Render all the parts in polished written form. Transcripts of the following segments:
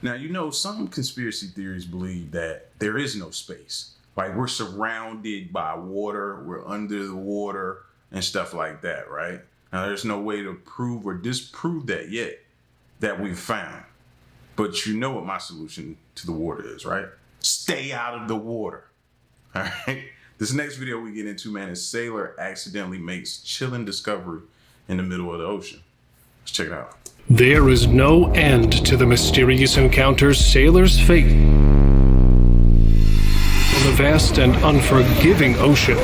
Now, you know, some conspiracy theories believe that there is no space. Like, we're surrounded by water, we're under the water, and stuff like that, right? Now, there's no way to prove or disprove that yet that we've found. But you know what my solution to the water is, right? Stay out of the water. All right? This next video we get into, man, is sailor accidentally makes chilling discovery in the middle of the ocean. Let's check it out. There is no end to the mysterious encounters sailors face on the vast and unforgiving ocean.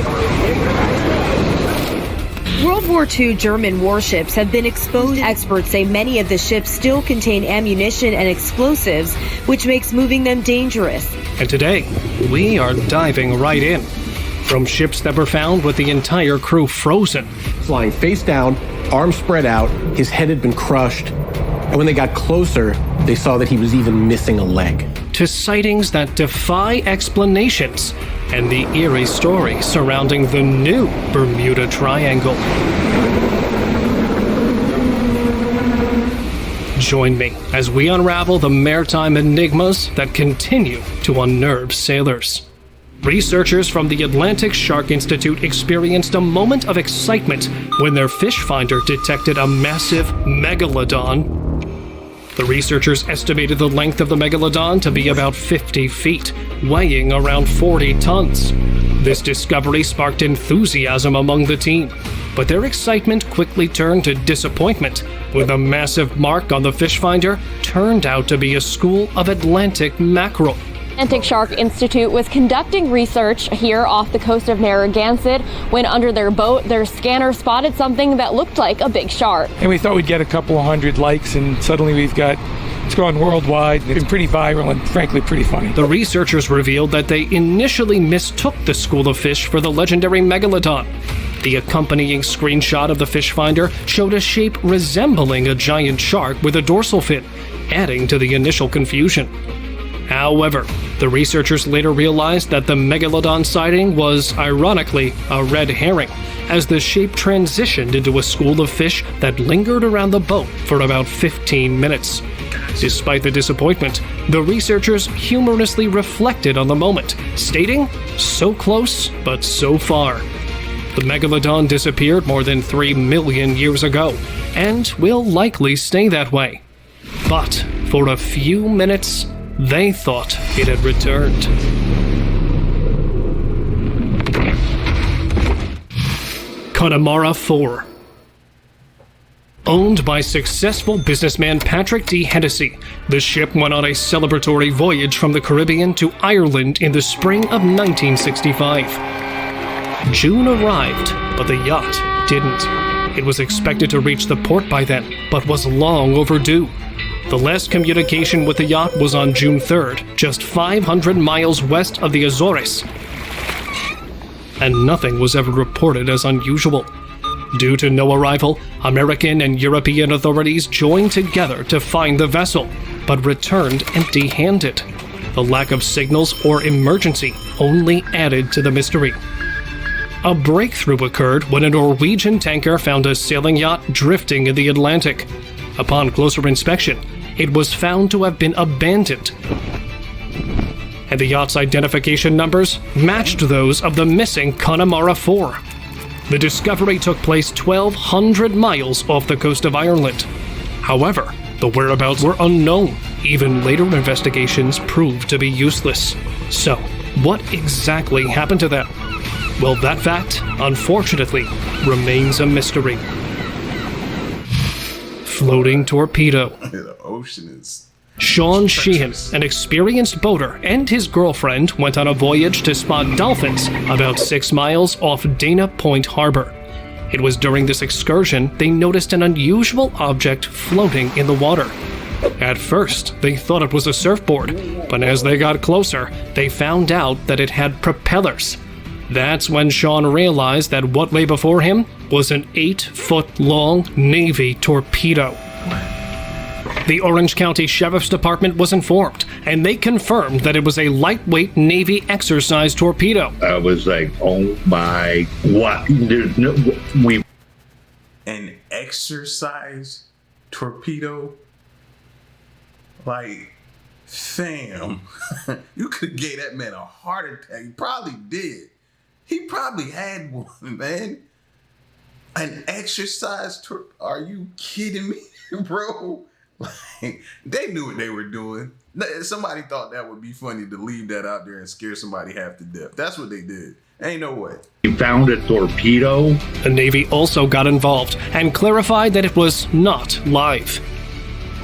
World War II German warships have been exposed. Experts say many of the ships still contain ammunition and explosives, which makes moving them dangerous. And today, we are diving right in. From ships that were found with the entire crew frozen. Lying face down, arms spread out, his head had been crushed, and when they got closer, they saw that he was even missing a leg. To sightings that defy explanations, and the eerie story surrounding the new Bermuda Triangle. Join me as we unravel the maritime enigmas that continue to unnerve sailors. Researchers from the Atlantic Shark Institute experienced a moment of excitement when their fish finder detected a massive megalodon. The researchers estimated the length of the megalodon to be about 50 feet, weighing around 40 tons. This discovery sparked enthusiasm among the team, but their excitement quickly turned to disappointment when the massive mark on the fish finder turned out to be a school of Atlantic mackerel. Atlantic Shark Institute was conducting research here off the coast of Narragansett when under their boat, their scanner spotted something that looked like a big shark. And we thought we'd get a couple of hundred likes, and suddenly it's gone worldwide. It's been pretty viral and frankly pretty funny. The researchers revealed that they initially mistook the school of fish for the legendary megalodon. The accompanying screenshot of the fish finder showed a shape resembling a giant shark with a dorsal fin, adding to the initial confusion. However, the researchers later realized that the megalodon sighting was, ironically, a red herring, as the shape transitioned into a school of fish that lingered around the boat for about 15 minutes. Despite the disappointment, the researchers humorously reflected on the moment, stating, "So close, but so far." The megalodon disappeared more than 3 million years ago, and will likely stay that way. But for a few minutes, they thought it had returned. Connemara 4. Owned by successful businessman Patrick D. Hennessy, the ship went on a celebratory voyage from the Caribbean to Ireland in the spring of 1965. June arrived, but the yacht didn't. It was expected to reach the port by then, but was long overdue. The last communication with the yacht was on June 3rd, just 500 miles west of the Azores. And nothing was ever reported as unusual. Due to no arrival, American and European authorities joined together to find the vessel, but returned empty-handed. The lack of signals or emergency only added to the mystery. A breakthrough occurred when a Norwegian tanker found a sailing yacht drifting in the Atlantic. Upon closer inspection, it was found to have been abandoned, and the yacht's identification numbers matched those of the missing Connemara 4. The discovery took place 1,200 miles off the coast of Ireland. However, the whereabouts were unknown. Even later investigations proved to be useless. So, what exactly happened to them? Well, that fact, unfortunately, remains a mystery. Floating torpedo. The ocean is... Sean Sheehan, an experienced boater, and his girlfriend went on a voyage to spot dolphins about 6 miles off Dana Point Harbor. It was during this excursion they noticed an unusual object floating in the water. At first, they thought it was a surfboard, but as they got closer, they found out that it had propellers. That's when Sean realized that what lay before him was an 8-foot-long Navy torpedo. The Orange County Sheriff's Department was informed, and they confirmed that it was a lightweight Navy exercise torpedo. I was like, oh my, what? There's no, An exercise torpedo? Like, Fam, you could have gave that man a heart attack. He probably did. He probably had one, man. An exercise tour? Are you kidding me, bro? Like, they knew what they were doing. Somebody thought that would be funny to leave that out there and scare somebody half to death. That's what they did. Ain't no way. He found a torpedo. The Navy also got involved and clarified that it was not live.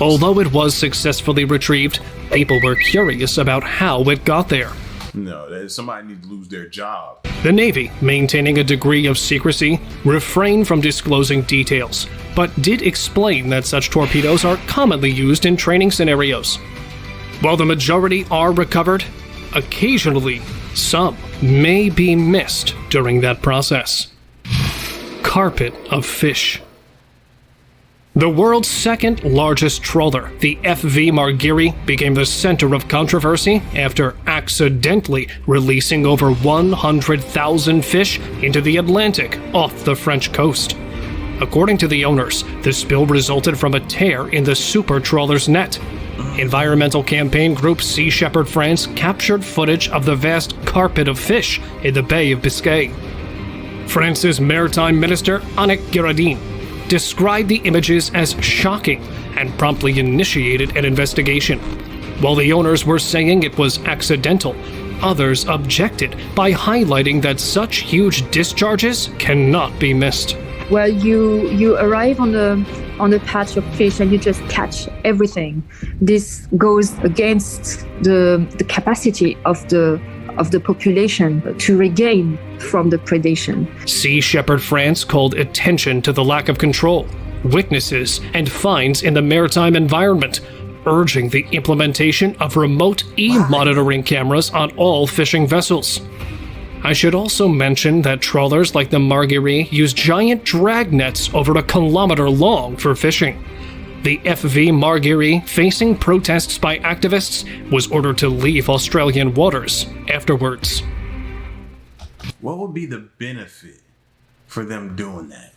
Although it was successfully retrieved, people were curious about how it got there. No, somebody needs to lose their job. The Navy, maintaining a degree of secrecy, refrained from disclosing details, but did explain that such torpedoes are commonly used in training scenarios. While the majority are recovered, occasionally some may be missed during that process. Carpet of fish. The world's second largest trawler, the FV Margiri, became the center of controversy after accidentally releasing over 100,000 fish into the Atlantic off the French coast. According to the owners, the spill resulted from a tear in the super trawler's net. Environmental campaign group Sea Shepherd France captured footage of the vast carpet of fish in the Bay of Biscay. France's maritime minister, Annick Girardin, described the images as shocking and promptly initiated an investigation. While the owners were saying it was accidental, others objected by highlighting that such huge discharges cannot be missed. Well, you arrive on the patch of fish and you just catch everything. This goes against the capacity of the population to regain from the predation. Sea Shepherd France called attention to the lack of control, weaknesses, and fines in the maritime environment, urging the implementation of remote e-monitoring cameras on all fishing vessels. I should also mention that trawlers like the Margiri use giant drag nets over a kilometer long for fishing. The FV Margiri, facing protests by activists, was ordered to leave Australian waters afterwards. What would be the benefit for them doing that?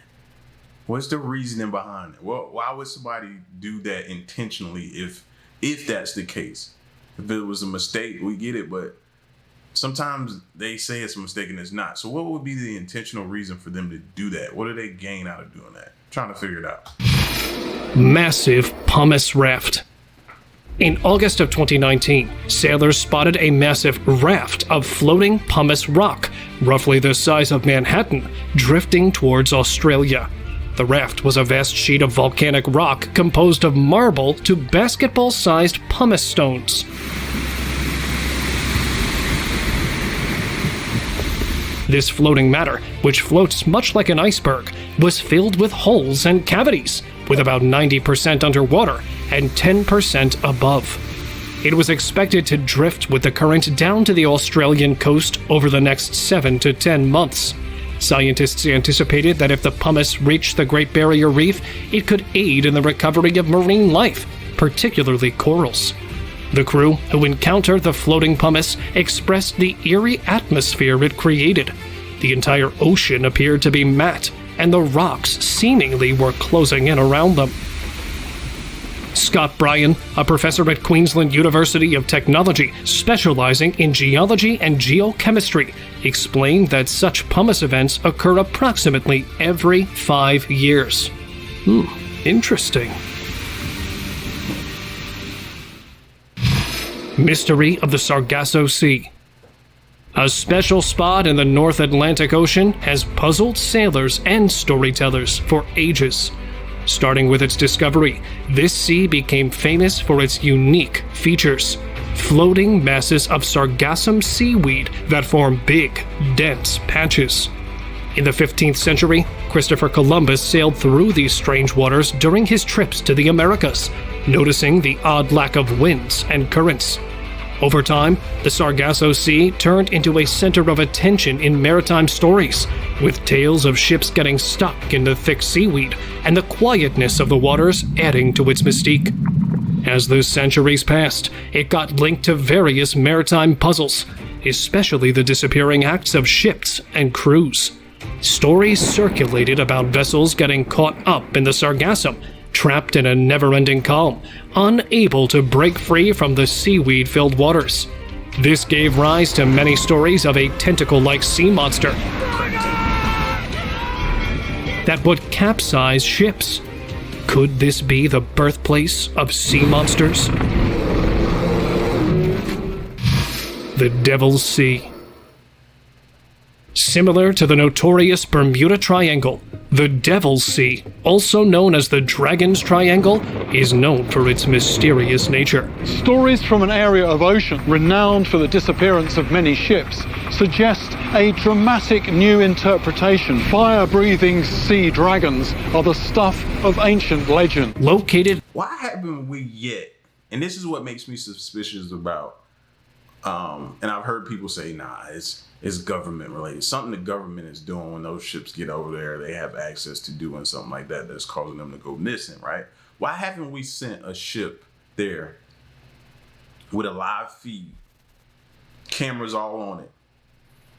What's the reasoning behind it? Well, why would somebody do that intentionally if that's the case? If it was a mistake, we get it, but sometimes they say it's a mistake and it's not. So what would be the intentional reason for them to do that? What do they gain out of doing that? I'm trying to figure it out. Massive pumice raft. In August of 2019, sailors spotted a massive raft of floating pumice rock, roughly the size of Manhattan, drifting towards Australia. The raft was a vast sheet of volcanic rock composed of marble to basketball-sized pumice stones. This floating matter, which floats much like an iceberg, was filled with holes and cavities, with about 90% underwater and 10% above. It was expected to drift with the current down to the Australian coast over the next 7 to 10 months. Scientists anticipated that if the pumice reached the Great Barrier Reef, it could aid in the recovery of marine life, particularly corals. The crew who encountered the floating pumice expressed the eerie atmosphere it created. The entire ocean appeared to be matte, and the rocks seemingly were closing in around them. Scott Bryan, a professor at Queensland University of Technology specializing in geology and geochemistry, explained that such pumice events occur approximately every 5 years. Interesting. Mystery of the Sargasso Sea. A special spot in the North Atlantic Ocean has puzzled sailors and storytellers for ages. Starting with its discovery, this sea became famous for its unique features: floating masses of sargassum seaweed that form big, dense patches. In the 15th century, Christopher Columbus sailed through these strange waters during his trips to the Americas, noticing the odd lack of winds and currents. Over time, the Sargasso Sea turned into a center of attention in maritime stories, with tales of ships getting stuck in the thick seaweed and the quietness of the waters adding to its mystique. As the centuries passed, it got linked to various maritime puzzles, especially the disappearing acts of ships and crews. Stories circulated about vessels getting caught up in the sargassum, trapped in a never-ending calm, unable to break free from the seaweed-filled waters. This gave rise to many stories of a tentacle-like sea monster that would capsize ships. Could this be the birthplace of sea monsters? The Devil's Sea. Similar to the notorious Bermuda Triangle, the Devil's Sea, also known as the Dragon's Triangle, is known for its mysterious nature. Stories from an area of ocean renowned for the disappearance of many ships suggest a dramatic new interpretation. Fire-breathing sea dragons are the stuff of ancient legend. Located... Why haven't we yet? And this is what makes me suspicious about, and I've heard people say, nah, it's government related. Something the government is doing when those ships get over there, they have access to doing something like that that's causing them to go missing, right? Why haven't we sent a ship there with a live feed, cameras all on it,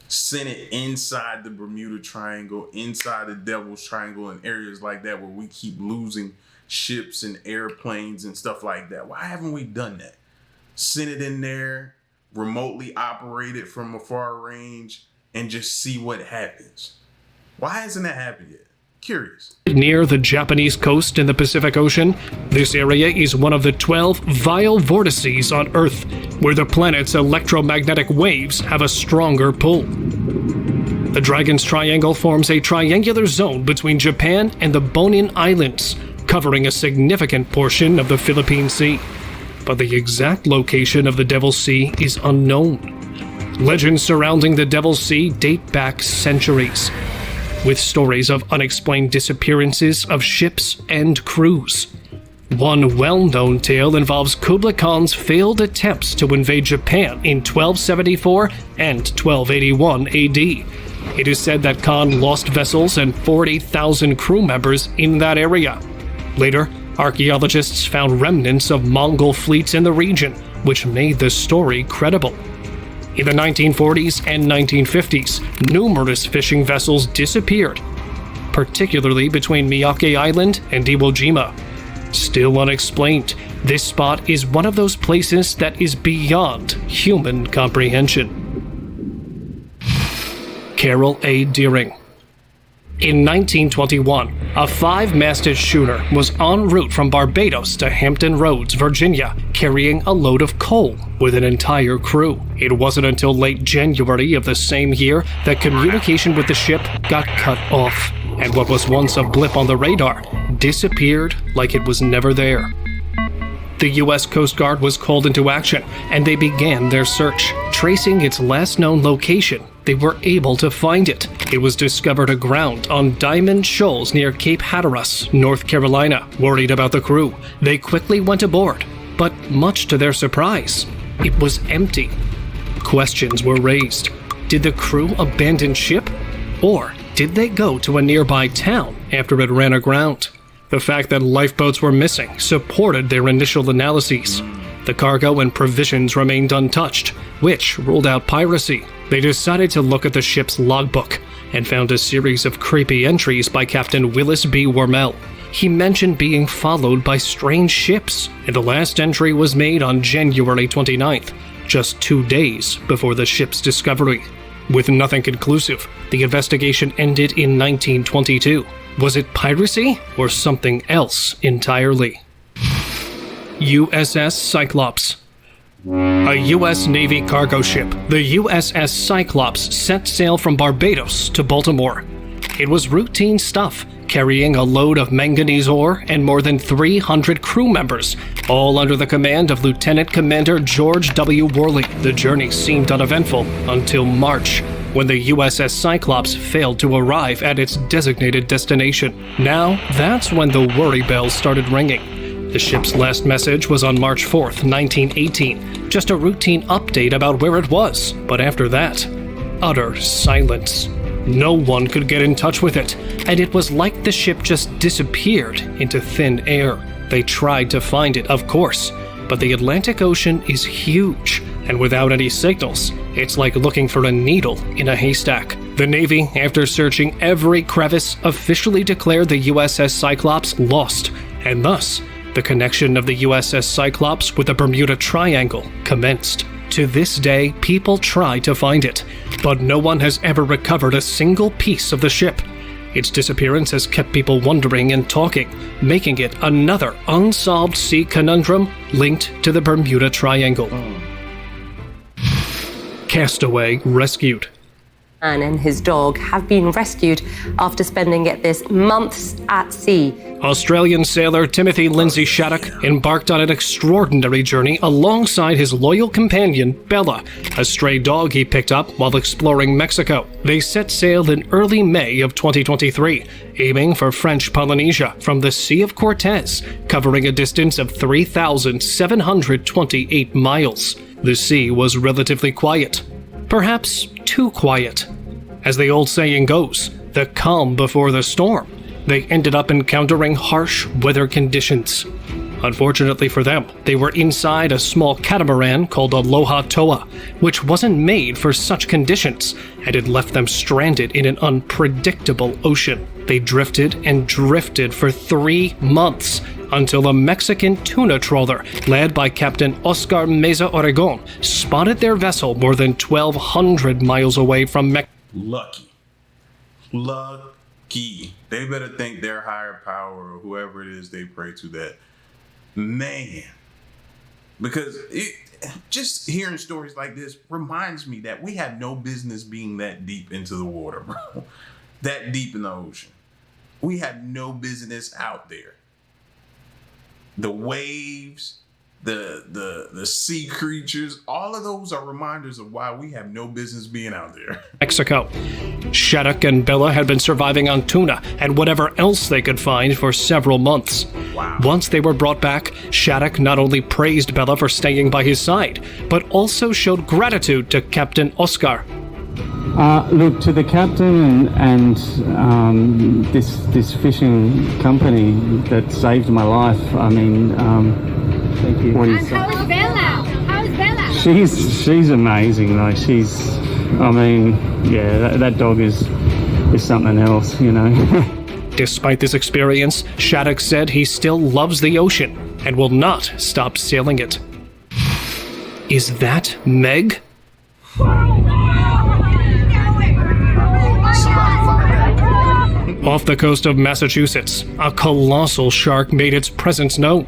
sent it inside the Bermuda Triangle, inside the Devil's Triangle, and areas like that where we keep losing ships and airplanes and stuff like that? Why haven't we done that? Send it in there, remotely operate it from a far range, and just see what happens. Why hasn't that happened yet? Curious. Near the Japanese coast in the Pacific Ocean, this area is one of the 12 vile vortices on Earth, where the planet's electromagnetic waves have a stronger pull. The Dragon's Triangle forms a triangular zone between Japan and the Bonin Islands, covering a significant portion of the Philippine Sea. But the exact location of the Devil's Sea is unknown. Legends surrounding the Devil's Sea date back centuries, with stories of unexplained disappearances of ships and crews. One well-known tale involves Kublai Khan's failed attempts to invade Japan in 1274 and 1281 AD. It is said that Khan lost vessels and 40,000 crew members in that area. Later, archaeologists found remnants of Mongol fleets in the region, which made the story credible. In the 1940s and 1950s, numerous fishing vessels disappeared, particularly between Miyake Island and Iwo Jima. Still unexplained, this spot is one of those places that is beyond human comprehension. Carol A. Deering. In 1921, a 5-masted schooner was en route from Barbados to Hampton Roads, Virginia, carrying a load of coal with an entire crew. It wasn't until late January of the same year that communication with the ship got cut off, and what was once a blip on the radar disappeared like it was never there. The U.S. Coast Guard was called into action, and they began their search. Tracing its last known location, they were able to find it. It was discovered aground on Diamond Shoals near Cape Hatteras, North Carolina. Worried about the crew, they quickly went aboard, but much to their surprise, it was empty. Questions were raised. Did the crew abandon ship? Or did they go to a nearby town after it ran aground? The fact that lifeboats were missing supported their initial analyses. The cargo and provisions remained untouched, which ruled out piracy. They decided to look at the ship's logbook and found a series of creepy entries by Captain Willis B. Wormel. He mentioned being followed by strange ships, and the last entry was made on January 29th, just 2 days before the ship's discovery. With nothing conclusive, the investigation ended in 1922. Was it piracy or something else entirely? USS Cyclops. A U.S. Navy cargo ship, the USS Cyclops, set sail from Barbados to Baltimore. It was routine stuff, carrying a load of manganese ore and more than 300 crew members, all under the command of Lieutenant Commander George W. Worley. The journey seemed uneventful until March, when the USS Cyclops failed to arrive at its designated destination. Now, that's when the worry bells started ringing. The ship's last message was on March 4th, 1918, just a routine update about where it was. But after that, utter silence. No one could get in touch with it, and it was like the ship just disappeared into thin air. They tried to find it, of course, but the Atlantic Ocean is huge, and without any signals, it's like looking for a needle in a haystack. The Navy, after searching every crevice, officially declared the USS Cyclops lost and thus the connection of the USS Cyclops with the Bermuda Triangle commenced. To this day, people try to find it, but no one has ever recovered a single piece of the ship. Its disappearance has kept people wondering and talking, making it another unsolved sea conundrum linked to the Bermuda Triangle. Castaway rescued. And his dog have been rescued after spending, get this, months at sea. Australian sailor Timothy Lindsay Shattuck embarked on an extraordinary journey alongside his loyal companion, Bella, a stray dog he picked up while exploring Mexico. They set sail in early May of 2023, aiming for French Polynesia from the Sea of Cortez, covering a distance of 3,728 miles. The sea was relatively quiet. Perhaps too quiet. As the old saying goes, the calm before the storm. They ended up encountering harsh weather conditions. Unfortunately for them, they were inside a small catamaran called Aloha Toa, which wasn't made for such conditions, and it left them stranded in an unpredictable ocean. They drifted and drifted for 3 months until a Mexican tuna trawler led by Captain Oscar Meza Oregon spotted their vessel more than 1,200 miles away from Mexico. Lucky. They better thank their higher power or whoever it is they pray to that. Man. Because just hearing stories like this reminds me that we have no business being that deep into the water, bro. That deep in the ocean. We have no business out there. The waves, the sea creatures, all of those are reminders of why we have no business being out there. Mexico. Shattuck and Bella had been surviving on tuna and whatever else they could find for several months. Wow. Once they were brought back, Shattuck not only praised Bella for staying by his side, but also showed gratitude to Captain Oscar. Look, to the captain and this fishing company that saved my life. I mean, thank you. And how is Bella? How is Bella? She's amazing. Like that dog is something else, you know. Despite this experience, Shattuck said he still loves the ocean and will not stop sailing it. Is that Meg? Off the coast of Massachusetts, a colossal shark made its presence known.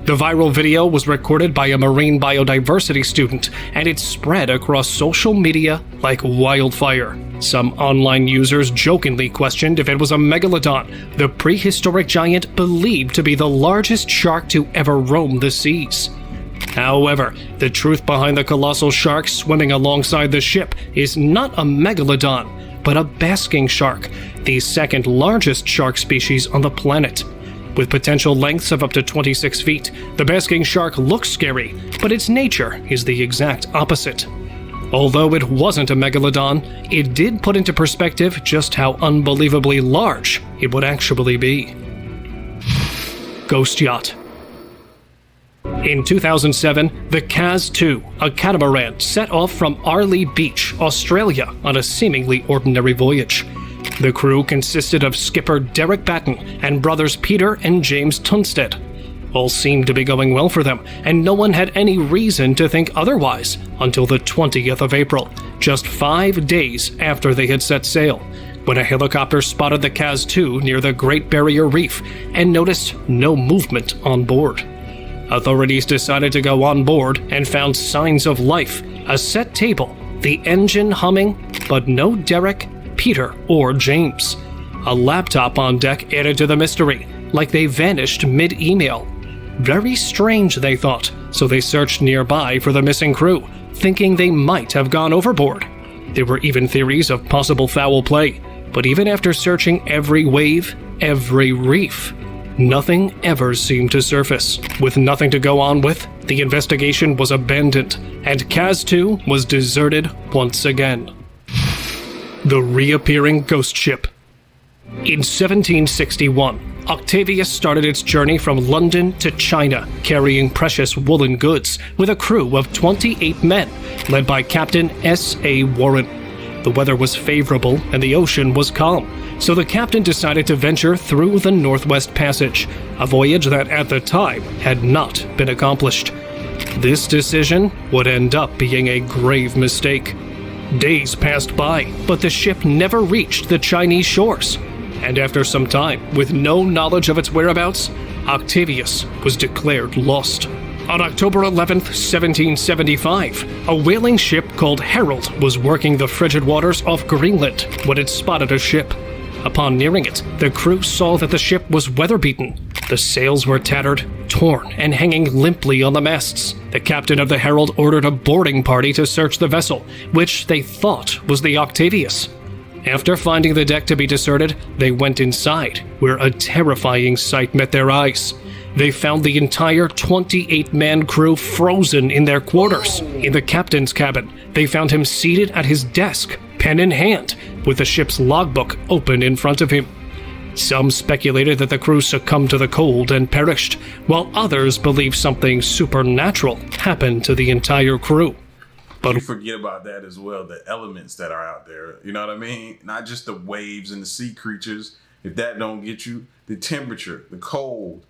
The viral video was recorded by a marine biodiversity student, and it spread across social media like wildfire. Some online users jokingly questioned if it was a megalodon, the prehistoric giant believed to be the largest shark to ever roam the seas. However, the truth behind the colossal shark swimming alongside the ship is not a megalodon, but a basking shark, the second largest shark species on the planet. With potential lengths of up to 26 feet, the basking shark looks scary, but its nature is the exact opposite. Although it wasn't a megalodon, it did put into perspective just how unbelievably large it would actually be. Ghost yacht. In 2007, the Kaz 2, a catamaran, set off from Arley Beach, Australia, on a seemingly ordinary voyage. The crew consisted of skipper Derek Batten and brothers Peter and James Tunstead. All seemed to be going well for them, and no one had any reason to think otherwise until the 20th of April, just 5 days after they had set sail, when a helicopter spotted the Kaz 2 near the Great Barrier Reef and noticed no movement on board. Authorities decided to go on board and found signs of life, a set table, the engine humming, but no Derek, Peter, or James. A laptop on deck added to the mystery, like they vanished mid-email. Very strange, they thought, so they searched nearby for the missing crew, thinking they might have gone overboard. There were even theories of possible foul play, but even after searching every wave, every reef, nothing ever seemed to surface. With nothing to go on with, the investigation was abandoned, and Kaz 2 was deserted once again. The reappearing ghost ship. In 1761, Octavius started its journey from London to China, carrying precious woolen goods with a crew of 28 men, led by Captain S.A. Warren. The weather was favorable and the ocean was calm, so the captain decided to venture through the Northwest Passage, a voyage that at the time had not been accomplished. This decision would end up being a grave mistake. Days passed by, but the ship never reached the Chinese shores. And after some time, with no knowledge of its whereabouts, Octavius was declared lost. On October 11th, 1775, a whaling ship called Herald was working the frigid waters off Greenland when it spotted a ship. Upon nearing it, the crew saw that the ship was weather-beaten. The sails were tattered, torn, and hanging limply on the masts. The captain of the Herald ordered a boarding party to search the vessel, which they thought was the Octavius. After finding the deck to be deserted, they went inside, where a terrifying sight met their eyes. They found the entire 28-man crew frozen in their quarters. In the captain's cabin, they found him seated at his desk, pen in hand, with the ship's logbook open in front of him. Some speculated that the crew succumbed to the cold and perished, while others believed something supernatural happened to the entire crew. But you forget about that as well, the elements that are out there. You know what I mean? Not just the waves and the sea creatures. If that don't get you, the temperature, the cold.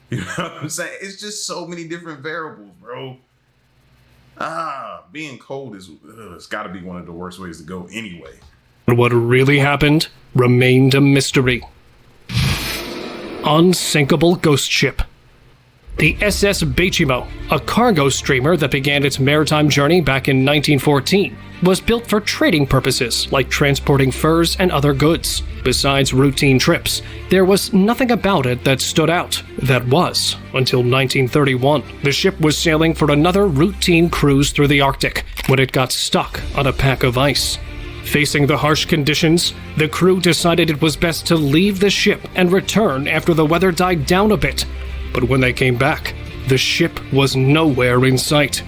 You know what I'm saying? It's just so many different variables, bro. Being cold it's got to be one of the worst ways to go anyway. What really happened remained a mystery. Unsinkable ghost ship. The SS Bechimo, a cargo steamer that began its maritime journey back in 1914, was built for trading purposes like transporting furs and other goods. Besides routine trips, there was nothing about it that stood out. That was until 1931. The ship was sailing for another routine cruise through the Arctic when it got stuck on a pack of ice. Facing the harsh conditions, the crew decided it was best to leave the ship and return after the weather died down a bit. But when they came back, the ship was nowhere in sight.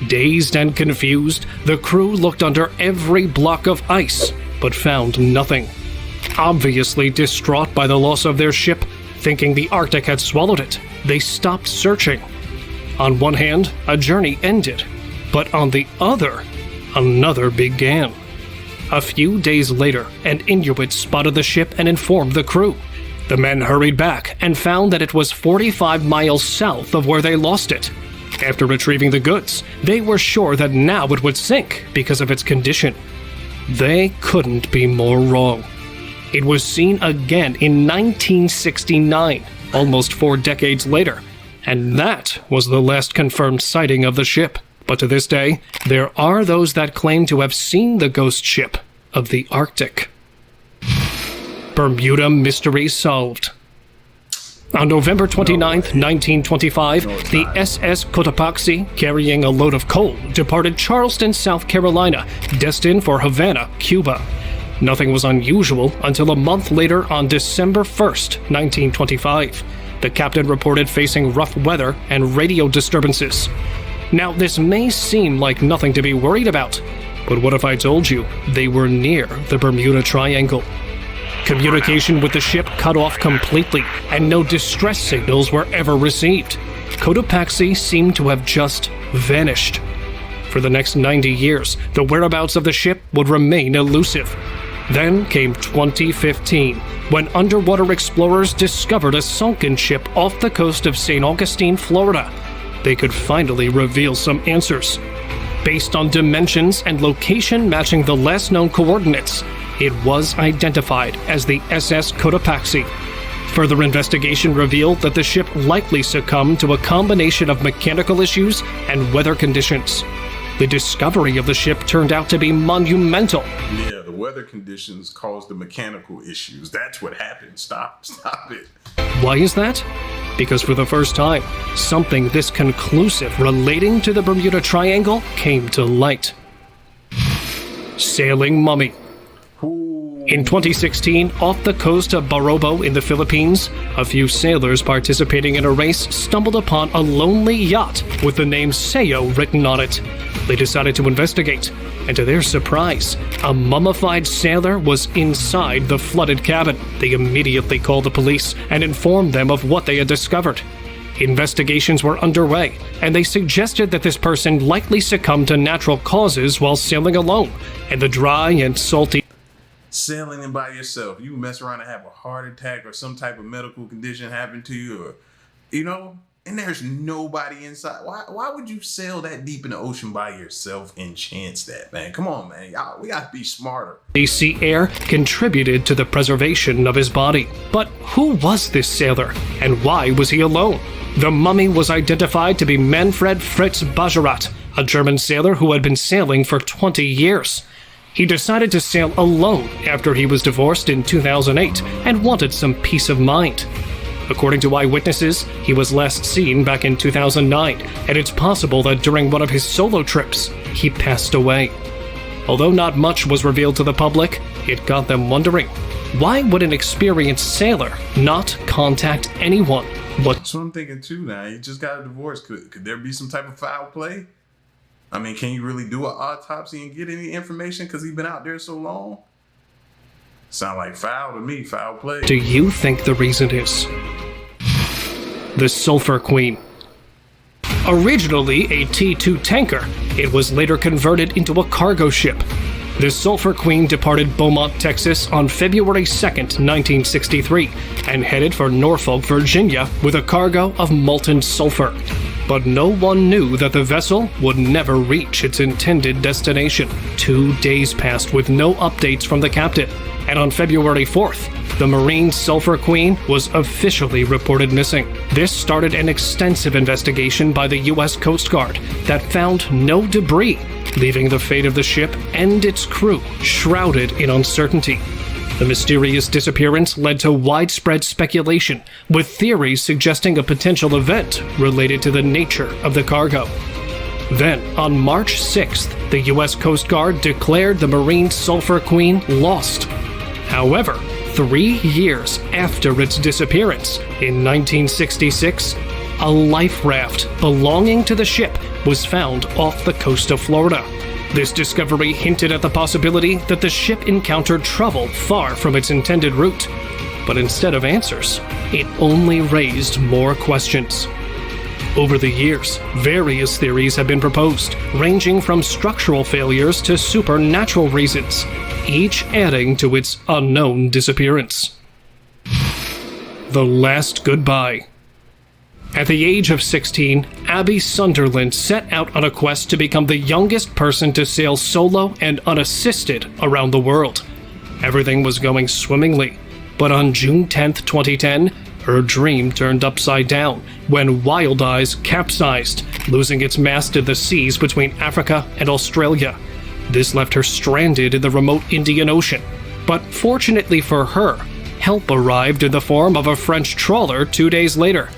Dazed and confused, the crew looked under every block of ice, but found nothing. Obviously distraught by the loss of their ship, thinking the Arctic had swallowed it, they stopped searching. On one hand, a journey ended, but on the other, another began. A few days later, an Inuit spotted the ship and informed the crew. The men hurried back and found that it was 45 miles south of where they lost it. After retrieving the goods, they were sure that now it would sink because of its condition. They couldn't be more wrong. It was seen again in 1969, almost 4 decades later, and that was the last confirmed sighting of the ship. But to this day, there are those that claim to have seen the ghost ship of the Arctic. Bermuda mystery solved. On November 29, 1925, the SS Cotopaxi, carrying a load of coal, departed Charleston, South Carolina, destined for Havana, Cuba. Nothing was unusual until a month later on December 1st, 1925. The captain reported facing rough weather and radio disturbances. Now, this may seem like nothing to be worried about, but what if I told you they were near the Bermuda Triangle? Communication with the ship cut off completely, and no distress signals were ever received. Cotopaxi seemed to have just vanished. For the next 90 years, the whereabouts of the ship would remain elusive. Then came 2015, when underwater explorers discovered a sunken ship off the coast of St. Augustine, Florida. They could finally reveal some answers. Based on dimensions and location matching the last known coordinates, it was identified as the SS Cotopaxi. Further investigation revealed that the ship likely succumbed to a combination of mechanical issues and weather conditions. The discovery of the ship turned out to be monumental. Yeah, the weather conditions caused the mechanical issues. That's what happened. Stop it. Why is that? Because for the first time, something this conclusive relating to the Bermuda Triangle came to light. Sailing mummy. In 2016, off the coast of Barobo in the Philippines, a few sailors participating in a race stumbled upon a lonely yacht with the name Sayo written on it. They decided to investigate, and to their surprise, a mummified sailor was inside the flooded cabin. They immediately called the police and informed them of what they had discovered. Investigations were underway, and they suggested that this person likely succumbed to natural causes while sailing alone in the dry and salty. Sailing in by yourself, you mess around and have a heart attack or some type of medical condition happen to you, or, you know, and there's nobody inside. Why would you sail that deep in the ocean by yourself and chance that, man? Come on, man. Y'all, we got to be smarter. The sea air contributed to the preservation of his body. But who was this sailor, and why was he alone? The mummy was identified to be Manfred Fritz Bajorat, a German sailor who had been sailing for 20 years. He decided to sail alone after he was divorced in 2008 and wanted some peace of mind. According to eyewitnesses, he was last seen back in 2009, and it's possible that during one of his solo trips, he passed away. Although not much was revealed to the public, it got them wondering, why would an experienced sailor not contact anyone? That's what I'm thinking too now. He just got a divorce. Could there be some type of foul play? I mean, can you really do an autopsy and get any information because he's been out there so long? Sound like foul to me, foul play. Do you think the reason is the Sulphur Queen? Originally a T2 tanker, it was later converted into a cargo ship. The Sulphur Queen departed Beaumont, Texas on February 2nd, 1963, and headed for Norfolk, Virginia with a cargo of molten sulfur. But no one knew that the vessel would never reach its intended destination. 2 days passed with no updates from the captain, and on February 4th, the Marine Sulphur Queen was officially reported missing. This started an extensive investigation by the U.S. Coast Guard that found no debris, leaving the fate of the ship and its crew shrouded in uncertainty. The mysterious disappearance led to widespread speculation, with theories suggesting a potential event related to the nature of the cargo. Then, on March 6th, the U.S. Coast Guard declared the Marine Sulphur Queen lost. However, 3 years after its disappearance, in 1966, a life raft belonging to the ship was found off the coast of Florida. This discovery hinted at the possibility that the ship encountered trouble far from its intended route. But instead of answers, it only raised more questions. Over the years, various theories have been proposed, ranging from structural failures to supernatural reasons, each adding to its unknown disappearance. The Last Goodbye. At the age of 16, Abby Sunderland set out on a quest to become the youngest person to sail solo and unassisted around the world. Everything was going swimmingly, but on June 10, 2010, her dream turned upside down when Wild Eyes capsized, losing its mast in the seas between Africa and Australia. This left her stranded in the remote Indian Ocean. But fortunately for her, help arrived in the form of a French trawler 2 days later.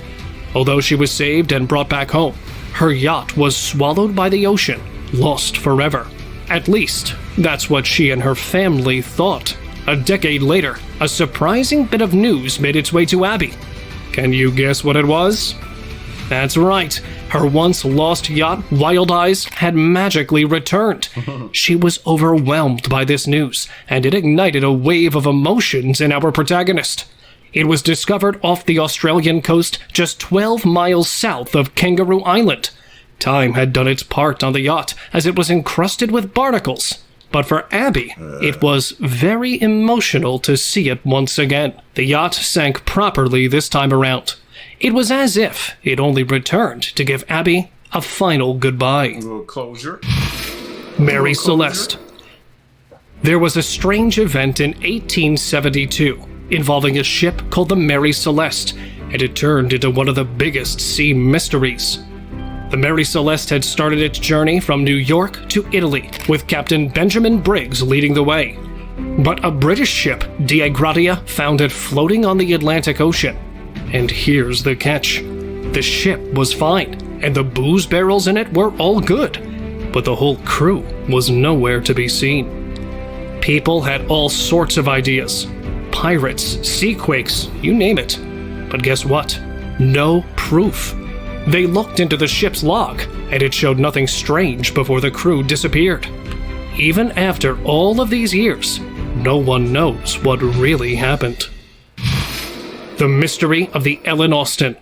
Although she was saved and brought back home, her yacht was swallowed by the ocean, lost forever. At least, that's what she and her family thought. A decade later, a surprising bit of news made its way to Abby. Can you guess what it was? That's right, her once lost yacht, Wild Eyes, had magically returned. She was overwhelmed by this news, and it ignited a wave of emotions in our protagonist. It was discovered off the Australian coast just 12 miles south of Kangaroo Island. Time had done its part on the yacht as it was encrusted with barnacles. But for Abby, it was very emotional to see it once again. The yacht sank properly this time around. It was as if it only returned to give Abby a final goodbye. A little closure. Mary Celeste. There was a strange event in 1872 involving a ship called the Mary Celeste, and it turned into one of the biggest sea mysteries. The Mary Celeste had started its journey from New York to Italy, with Captain Benjamin Briggs leading the way. But a British ship, Dea Gratia, found it floating on the Atlantic Ocean. And here's the catch. The ship was fine, and the booze barrels in it were all good, but the whole crew was nowhere to be seen. People had all sorts of ideas. Pirates, seaquakes, you name it. But guess what? No proof. They looked into the ship's log, and it showed nothing strange before the crew disappeared. Even after all of these years, no one knows what really happened. The mystery of the Ellen Austin.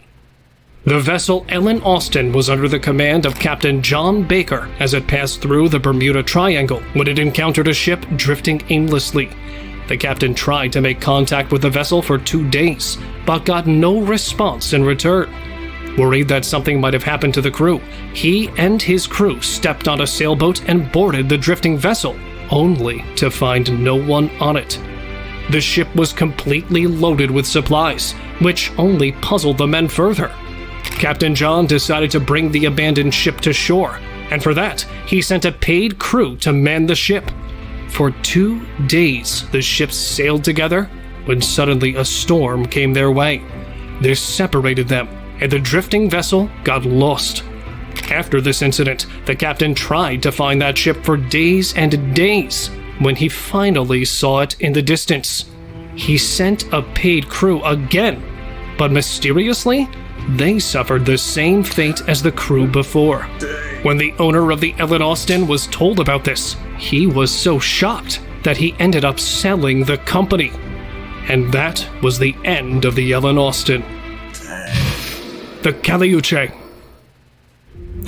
The vessel Ellen Austin was under the command of Captain John Baker as it passed through the Bermuda Triangle when it encountered a ship drifting aimlessly. The captain tried to make contact with the vessel for 2 days, but got no response in return. Worried that something might have happened to the crew, he and his crew stepped on a sailboat and boarded the drifting vessel, only to find no one on it. The ship was completely loaded with supplies, which only puzzled the men further. Captain John decided to bring the abandoned ship to shore, and for that, he sent a paid crew to man the ship. For 2 days, the ships sailed together when suddenly a storm came their way. This separated them, and the drifting vessel got lost. After this incident, the captain tried to find that ship for days and days when he finally saw it in the distance. He sent a paid crew again, but mysteriously, they suffered the same fate as the crew before. When the owner of the Ellen Austin was told about this, he was so shocked that he ended up selling the company. And that was the end of the Ellen Austin. The Caleuche.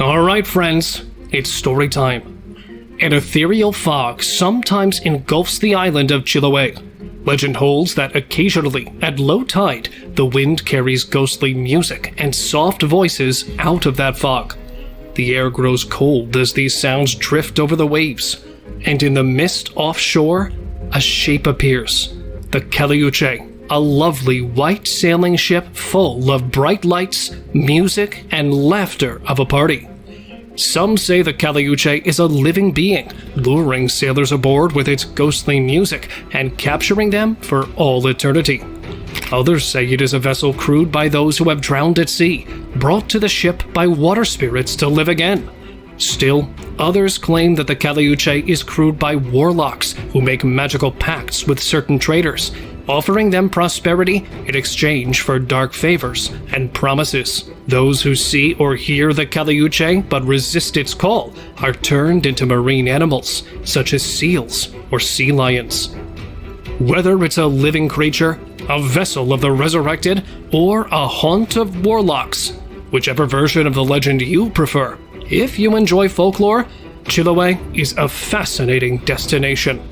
Alright friends, it's story time. An ethereal fog sometimes engulfs the island of Chiloé. Legend holds that occasionally, at low tide, the wind carries ghostly music and soft voices out of that fog. The air grows cold as these sounds drift over the waves, and in the mist offshore, a shape appears. The Caleuche, a lovely white sailing ship full of bright lights, music, and laughter of a party. Some say the Caleuche is a living being, luring sailors aboard with its ghostly music and capturing them for all eternity. Others say it is a vessel crewed by those who have drowned at sea, brought to the ship by water spirits to live again. Still, others claim that the Caleuche is crewed by warlocks who make magical pacts with certain traders, offering them prosperity in exchange for dark favors and promises. Those who see or hear the Caleuche but resist its call are turned into marine animals, such as seals or sea lions. Whether it's a living creature, a vessel of the resurrected, or a haunt of warlocks, whichever version of the legend you prefer, if you enjoy folklore, Chiloé is a fascinating destination.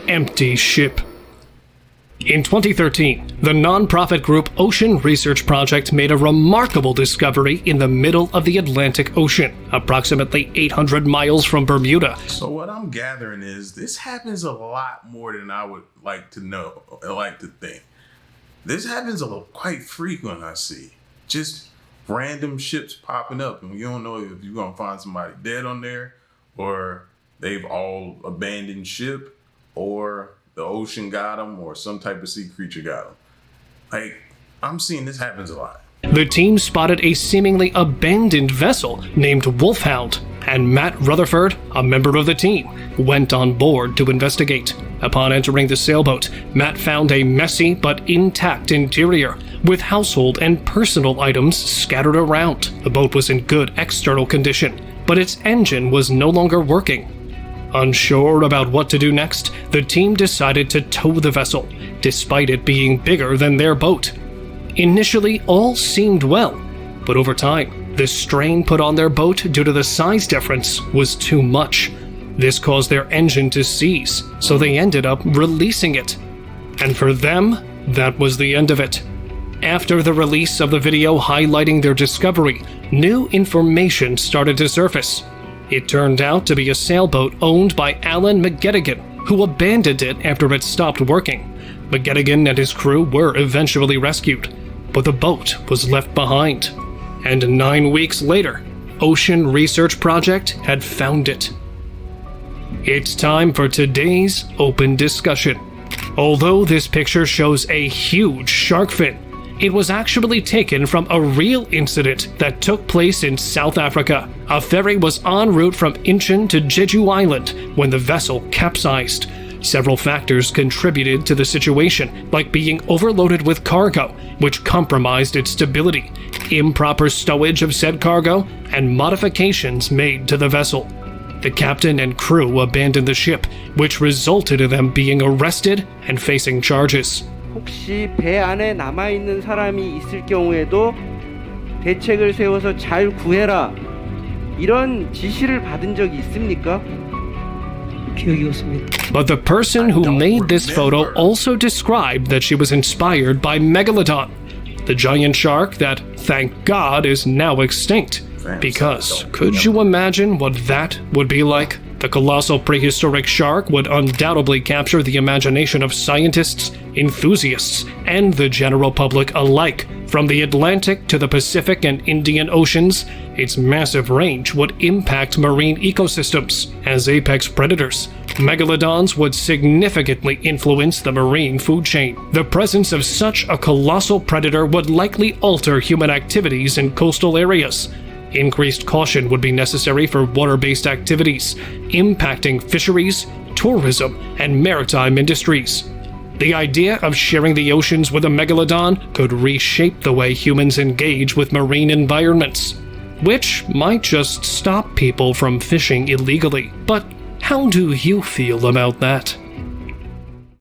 Empty ship. In 2013, the non-profit group Ocean Research Project made a remarkable discovery in the middle of the Atlantic Ocean, approximately 800 miles from Bermuda. So what I'm gathering is this happens a lot more than I would like to know, like to think. This happens quite frequent, I see. Just random ships popping up, and you don't know if you're going to find somebody dead on there, or they've all abandoned ship, or the ocean got them, or some type of sea creature got them. Like, I'm seeing this happens a lot. The team spotted a seemingly abandoned vessel named Wolfhound, and Matt Rutherford, a member of the team, went on board to investigate. Upon entering the sailboat, Matt found a messy but intact interior, with household and personal items scattered around. The boat was in good external condition, but its engine was no longer working. Unsure about what to do next, the team decided to tow the vessel, despite it being bigger than their boat. Initially, all seemed well, but over time, the strain put on their boat due to the size difference was too much. This caused their engine to seize, so they ended up releasing it. And for them, that was the end of it. After the release of the video highlighting their discovery, new information started to surface. It turned out to be a sailboat owned by Alan McGettigan, who abandoned it after it stopped working. McGettigan and his crew were eventually rescued, but the boat was left behind. And 9 weeks later, Ocean Research Project had found it. It's time for today's open discussion. Although this picture shows a huge shark fin, it was actually taken from a real incident that took place in South Africa. A ferry was en route from Incheon to Jeju Island when the vessel capsized. Several factors contributed to the situation, like being overloaded with cargo, which compromised its stability, improper stowage of said cargo, and modifications made to the vessel. The captain and crew abandoned the ship, which resulted in them being arrested and facing charges. 혹시 배 안에 남아있는 사람이 있을 경우에도 대책을 세워서 잘 구해라. 이런 지시를 받은 적이 있습니까? 기억이 없습니다. But the person who made this photo also described that she was inspired by Megalodon, the giant shark that, thank God, is now extinct. Because could you imagine what that would be like? The colossal prehistoric shark would undoubtedly capture the imagination of scientists, enthusiasts, and the general public alike. From the Atlantic to the Pacific and Indian Oceans, its massive range would impact marine ecosystems. As apex predators, megalodons would significantly influence the marine food chain. The presence of such a colossal predator would likely alter human activities in coastal areas. Increased caution would be necessary for water-based activities, impacting fisheries, tourism, and maritime industries. The idea of sharing the oceans with a megalodon could reshape the way humans engage with marine environments, which might just stop people from fishing illegally. But how do you feel about that?